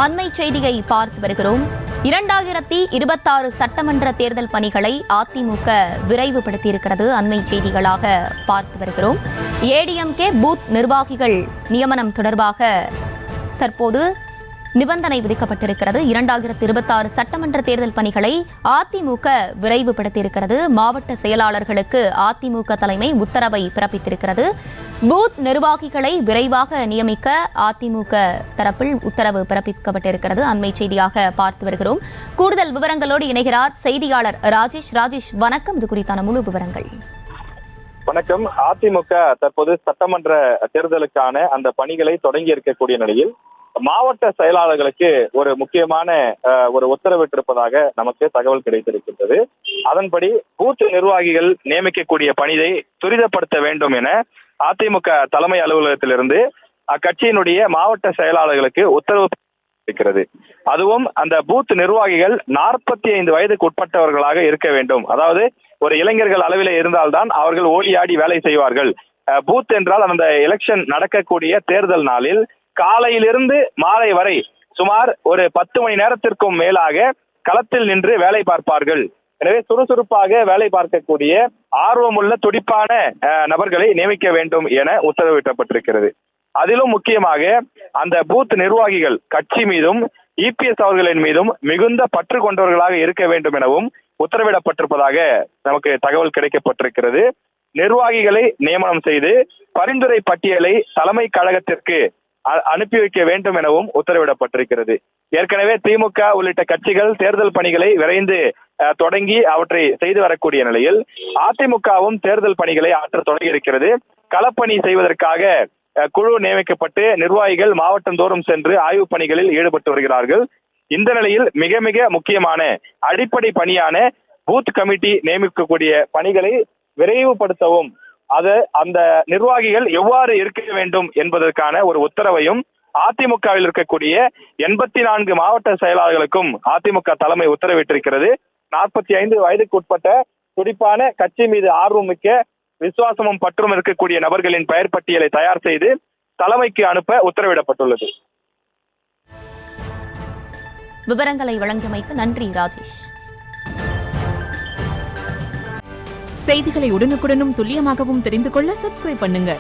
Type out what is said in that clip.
அண்மை செய்தியை பார்த்து வருகிறோம். 2026 சட்டமன்ற தேர்தல் பணிகளை அதிமுக விரைவுபடுத்தியிருக்கிறது. அண்மை செய்திகளாக பார்த்து வருகிறோம். ஏடிஎம்கே பூத் நிர்வாகிகள் நியமனம் தொடர்பாக தற்போது நிபந்தனை விதிக்கப்பட்டிருக்கிறது. 2026 சட்டமன்ற தேர்தல் பணிகளை அதிமுக விரைவுபடுத்தியிருக்கிறது. மாவட்ட செயலாளர்களுக்கு அதிமுக தலைமை உத்தரவை பிறப்பித்திருக்கிறது. பூத் நிர்வாகிகளை விரைவாக நியமிக்க அதிமுக தரப்பில் உத்தரவு பிறப்பிக்கப்பட்டிருக்கிறது. அண்மை செய்தியாக பார்த்து வருகிறோம். கூடுதல் விவரங்களோடு இணைகிறார் செய்தியாளர் ராஜேஷ். ராஜேஷ், வணக்கம். இது குறித்தான முழு விவரங்கள். வணக்கம். அதிமுக தற்போது சட்டமன்ற தேர்தலுக்கான அந்த பணிகளை தொடங்கி இருக்கக்கூடிய நிலையில் மாவட்ட செயலாளர்களுக்கு ஒரு முக்கியமான ஒரு உத்தரவிட்டிருப்பதாக நமக்கு தகவல் கிடைத்திருக்கின்றது. அதன்படி பூத் நிர்வாகிகள் நியமிக்கக்கூடிய பணியை துரிதப்படுத்த வேண்டும் என அதிமுக தலைமை அலுவலகத்திலிருந்து அக்கட்சியினுடைய மாவட்ட செயலாளர்களுக்கு உத்தரவு இருக்கிறது. அதுவும் அந்த பூத் நிர்வாகிகள் 45 வயதுக்கு உட்பட்டவர்களாக இருக்க வேண்டும். அதாவது ஒரு இளைஞர்கள் அளவில் இருந்தால்தான் அவர்கள் ஓடி ஆடி வேலை செய்வார்கள். பூத் என்றால் அந்த எலெக்ஷன் நடக்கக்கூடிய தேர்தல் நாளில் காலையிலிருந்து மாலை வரை சுமார் ஒரு 10 மணி நேரத்திற்கும் மேலாக களத்தில் நின்று வேலை பார்ப்பார்கள். எனவே சுறுசுறுப்பாக வேலை பார்க்கக்கூடிய ஆர்வமுள்ள துடிப்பான நபர்களை நியமிக்க வேண்டும் என உத்தரவிடப்பட்டிருக்கிறது. அதிலும் முக்கியமாக அந்த பூத் நிர்வாகிகள் கட்சி மீதும் இபிஎஸ் அவர்களின் மீதும் மிகுந்த பற்று கொண்டவர்களாக இருக்க வேண்டும் எனவும் உத்தரவிடப்பட்டிருப்பதாக நமக்கு தகவல் கிடைக்கப்பட்டிருக்கிறது. நிர்வாகிகளை நியமனம் செய்து பரிந்துரை பட்டியலை தலைமை கழகத்திற்கு அனுப்பி வைக்க வேண்டும் எனவும் உத்தரவிடப்பட்டிருக்கிறது. ஏற்கனவே திமுக உள்ளிட்ட கட்சிகள் தேர்தல் பணிகளை விரைந்து தொடங்கி அவற்றை செய்து வரக்கூடிய நிலையில் அதிமுகவும் தேர்தல் பணிகளை ஆற்ற தொடங்கி இருக்கிறது. களப்பணி செய்வதற்காக குழு நியமிக்கப்பட்டு நிர்வாகிகள் மாவட்டந்தோறும் சென்று ஆய்வுப் பணிகளில் ஈடுபட்டு வருகிறார்கள். இந்த நிலையில் மிக மிக முக்கியமான அடிப்படை பணியான பூத் கமிட்டி நியமிக்கக்கூடிய பணிகளை விரைவுபடுத்தவும் அந்த நிர்வாகிகள் எவ்வாறு இருக்க வேண்டும் என்பதற்கான ஒரு உத்தரவையும் அதிமுகவில் இருக்கக்கூடிய 84 மாவட்ட செயலாளர்களுக்கும் அதிமுக தலைமை உத்தரவிட்டிருக்கிறது. 45 வயதுக்கு உட்பட்ட துடிப்பான கட்சி மீது ஆர்வமிக்க விசுவாசமும் பற்றும் இருக்கக்கூடிய நபர்களின் பெயர் பட்டியலை தயார் செய்து தலைமைக்கு அனுப்ப உத்தரவிடப்பட்டுள்ளது. விவரங்களை வழங்கியமைக்கு நன்றி ராஜேஷ். செய்திகளை உடனுக்குடனும் துல்லியமாகவும் தெரிந்து கொள்ள சப்ஸ்கிரைப் பண்ணுங்க.